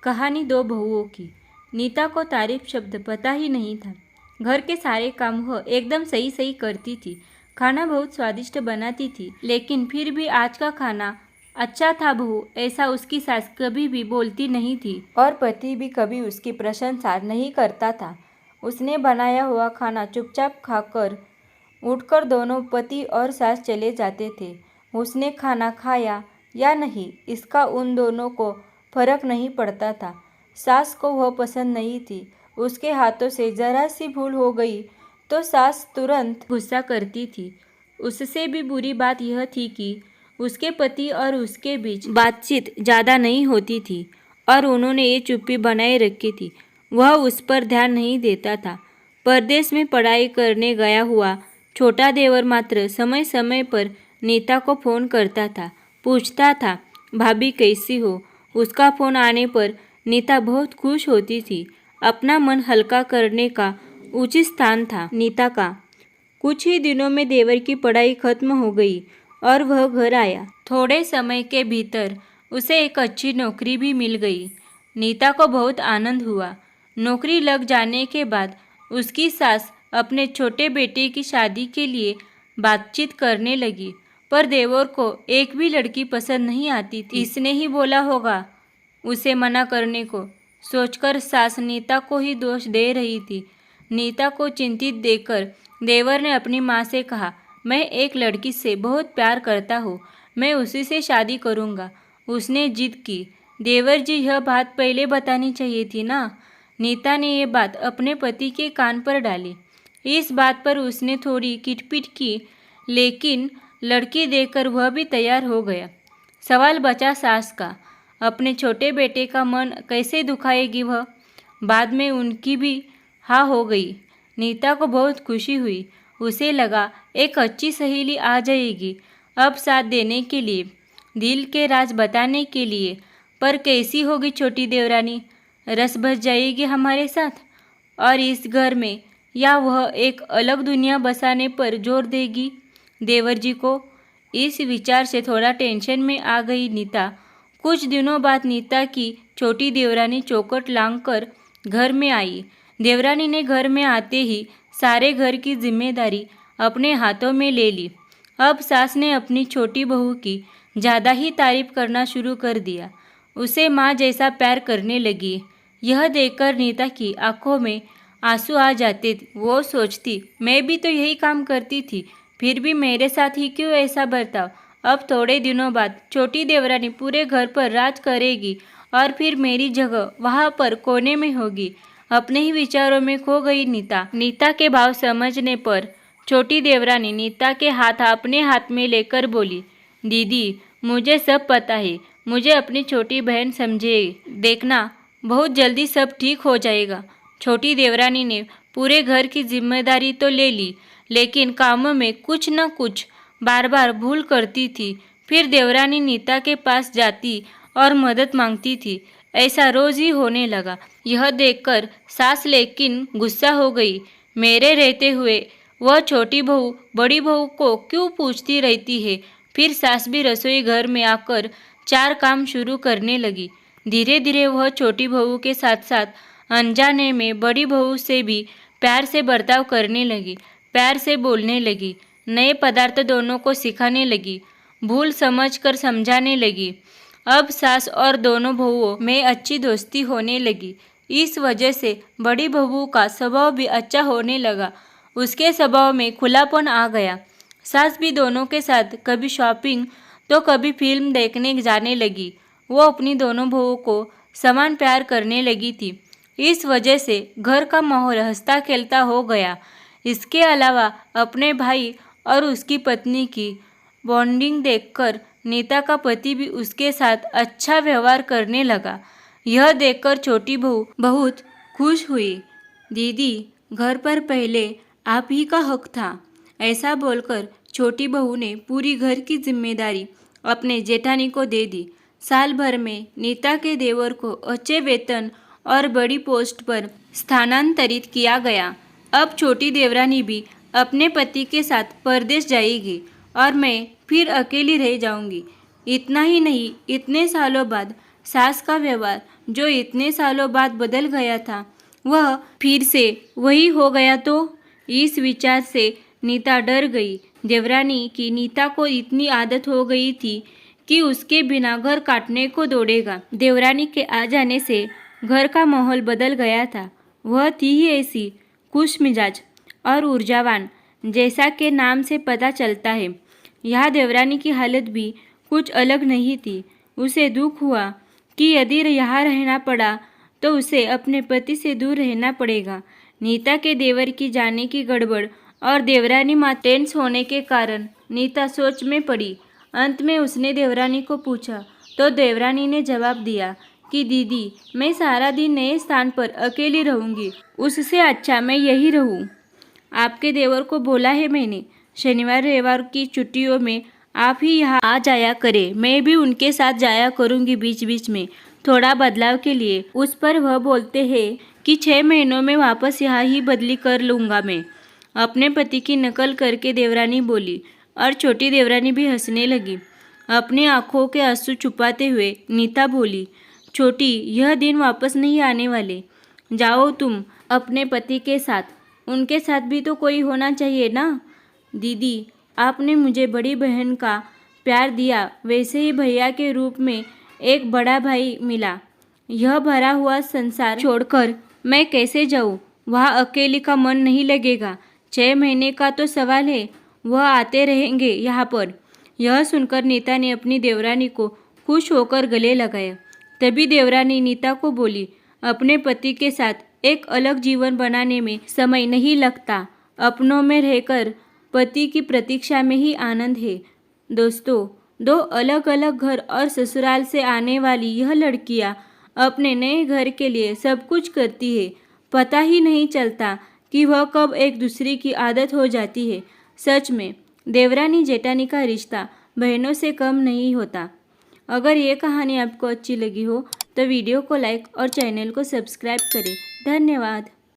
कहानी दो बहुओं की। नीता को तारीफ शब्द पता ही नहीं था। घर के सारे काम वह एकदम सही सही करती थी। खाना बहुत स्वादिष्ट बनाती थी, लेकिन फिर भी आज का खाना अच्छा था बहू, ऐसा उसकी सास कभी भी बोलती नहीं थी और पति भी कभी उसकी प्रशंसा नहीं करता था। उसने बनाया हुआ खाना चुपचाप खाकर उठकर दोनों पति और सास चले जाते थे। उसने खाना खाया या नहीं, इसका उन दोनों को फर्क नहीं पड़ता था। सास को वह पसंद नहीं थी। उसके हाथों से जरा सी भूल हो गई तो सास तुरंत गुस्सा करती थी। उससे भी बुरी बात यह थी कि उसके पति और उसके बीच बातचीत ज़्यादा नहीं होती थी और उन्होंने ये चुप्पी बनाए रखी थी। वह उस पर ध्यान नहीं देता था। परदेश में पढ़ाई करने गया हुआ छोटा देवर मात्र समय समय पर नीता को फ़ोन करता था, पूछता था भाभी कैसी हो। उसका फ़ोन आने पर नीता बहुत खुश होती थी। अपना मन हल्का करने का उचित स्थान था नीता का। कुछ ही दिनों में देवर की पढ़ाई खत्म हो गई और वह घर आया। थोड़े समय के भीतर उसे एक अच्छी नौकरी भी मिल गई। नीता को बहुत आनंद हुआ। नौकरी लग जाने के बाद उसकी सास अपने छोटे बेटे की शादी के लिए बातचीत करने लगी, पर देवर को एक भी लड़की पसंद नहीं आती थी। इसने ही बोला होगा उसे मना करने को, सोचकर सास नीता को ही दोष दे रही थी। नीता को चिंतित देखकर देवर ने अपनी माँ से कहा, मैं एक लड़की से बहुत प्यार करता हूँ, मैं उसी से शादी करूँगा। उसने जिद की। देवर जी, यह बात पहले बतानी चाहिए थी ना। नीता ने यह बात अपने पति के कान पर डाली। इस बात पर उसने थोड़ी किटपिट की, लेकिन लड़की देखकर वह भी तैयार हो गया। सवाल बचा सास का, अपने छोटे बेटे का मन कैसे दुखाएगी वह। बाद में उनकी भी हाँ हो गई। नीता को बहुत खुशी हुई। उसे लगा एक अच्छी सहेली आ जाएगी अब साथ देने के लिए, दिल के राज बताने के लिए। पर कैसी होगी छोटी देवरानी, रस बस जाएगी हमारे साथ और इस घर में, या वह एक अलग दुनिया बसाने पर जोर देगी देवर जी को। इस विचार से थोड़ा टेंशन में आ गई नीता। कुछ दिनों बाद नीता की छोटी देवरानी चौखट लांघकर घर में आई। देवरानी ने घर में आते ही सारे घर की जिम्मेदारी अपने हाथों में ले ली। अब सास ने अपनी छोटी बहू की ज़्यादा ही तारीफ करना शुरू कर दिया। उसे माँ जैसा प्यार करने लगी। यह देखकर नीता की आंखों में आंसू आ जाते। वो सोचती, मैं भी तो यही काम करती थी, फिर भी मेरे साथ ही क्यों ऐसा बर्ताव। अब थोड़े दिनों बाद छोटी देवरानी पूरे घर पर राज करेगी और फिर मेरी जगह वहाँ पर कोने में होगी। अपने ही विचारों में खो गई नीता। नीता के भाव समझने पर छोटी देवरानी नीता के हाथ अपने हाथ में लेकर बोली, दीदी मुझे सब पता है, मुझे अपनी छोटी बहन समझे, देखना बहुत जल्दी सब ठीक हो जाएगा। छोटी देवरानी ने पूरे घर की जिम्मेदारी तो ले ली, लेकिन कामों में कुछ न कुछ बार बार भूल करती थी। फिर देवरानी नीता के पास जाती और मदद मांगती थी। ऐसा रोज ही होने लगा। यह देखकर सास लेकिन गुस्सा हो गई। मेरे रहते हुए वह छोटी बहू बड़ी बहू को क्यों पूछती रहती है। फिर सास भी रसोई घर में आकर चार काम शुरू करने लगी। धीरे धीरे वह छोटी बहू के साथ साथ अनजाने में बड़ी बहू से भी प्यार से बर्ताव करने लगी, प्यार से बोलने लगी, नए पदार्थ दोनों को सिखाने लगी, भूल समझकर समझाने लगी। अब सास और दोनों बहुओं में अच्छी दोस्ती होने लगी। इस वजह से बड़ी बहू का स्वभाव भी अच्छा होने लगा। उसके स्वभाव में खुलापन आ गया। सास भी दोनों के साथ कभी शॉपिंग तो कभी फिल्म देखने जाने लगी। वो अपनी दोनों बहुओं को समान प्यार करने लगी थी। इस वजह से घर का माहौल हंसता खेलता हो गया। इसके अलावा अपने भाई और उसकी पत्नी की बॉन्डिंग देखकर नीता का पति भी उसके साथ अच्छा व्यवहार करने लगा। यह देखकर छोटी बहू बहुत खुश हुई। दीदी, घर पर पहले आप ही का हक था। ऐसा बोलकर छोटी बहू ने पूरी घर की जिम्मेदारी अपने जेठानी को दे दी। साल भर में नीता के देवर को अच्छे वेतन और बड़ी पोस्ट पर स्थानांतरित किया गया। अब छोटी देवरानी भी अपने पति के साथ परदेश जाएगी और मैं फिर अकेली रह जाऊंगी। इतना ही नहीं, इतने सालों बाद सास का व्यवहार जो इतने सालों बाद बदल गया था वह फिर से वही हो गया तो? इस विचार से नीता डर गई। देवरानी की नीता को इतनी आदत हो गई थी कि उसके बिना घर काटने को दौड़ेगा। देवरानी के आ जाने से घर का माहौल बदल गया था। वह थी ही ऐसी खुश मिजाज और ऊर्जावान, जैसा के नाम से पता चलता है। यहाँ देवरानी की हालत भी कुछ अलग नहीं थी। उसे दुख हुआ कि यदि यहाँ रहना पड़ा तो उसे अपने पति से दूर रहना पड़ेगा। नीता के देवर की जाने की गड़बड़ और देवरानी मां टेंस होने के कारण नीता सोच में पड़ी। अंत में उसने देवरानी को पूछा तो देवरानी ने जवाब दिया कि दीदी, मैं सारा दिन नए स्थान पर अकेली रहूंगी, उससे अच्छा मैं यही रहूं। आपके देवर को बोला है मैंने, शनिवार रविवार की छुट्टियों में आप ही यहाँ आ जाया करें, मैं भी उनके साथ जाया करूँगी बीच बीच में, थोड़ा बदलाव के लिए। उस पर वह बोलते हैं कि 6 महीनों में वापस यहाँ ही बदली कर लूँगा मैं। अपने पति की नकल करके देवरानी बोली और छोटी देवरानी भी हंसने लगी। अपनी आंखों के आंसू छुपाते हुए नीता बोली, छोटी, यह दिन वापस नहीं आने वाले। जाओ तुम अपने पति के साथ, उनके साथ भी तो कोई होना चाहिए ना। दीदी, आपने मुझे बड़ी बहन का प्यार दिया, वैसे ही भैया के रूप में एक बड़ा भाई मिला। यह भरा हुआ संसार छोड़कर मैं कैसे जाऊँ? वहाँ अकेली का मन नहीं लगेगा। 6 महीने का तो सवाल है, वह आते रहेंगे यहाँ पर। यह सुनकर नीता ने अपनी देवरानी को खुश होकर गले लगाया। तभी देवरानी नीता को बोली, अपने पति के साथ एक अलग जीवन बनाने में समय नहीं लगता। अपनों में रहकर पति की प्रतीक्षा में ही आनंद है। दोस्तों, 2 अलग अलग घर और ससुराल से आने वाली यह लड़कियां अपने नए घर के लिए सब कुछ करती है। पता ही नहीं चलता कि वह कब एक दूसरे की आदत हो जाती है। सच में देवरानी जेठानी का रिश्ता बहनों से कम नहीं होता। अगर ये कहानी आपको अच्छी लगी हो तो वीडियो को लाइक और चैनल को सब्सक्राइब करें। धन्यवाद।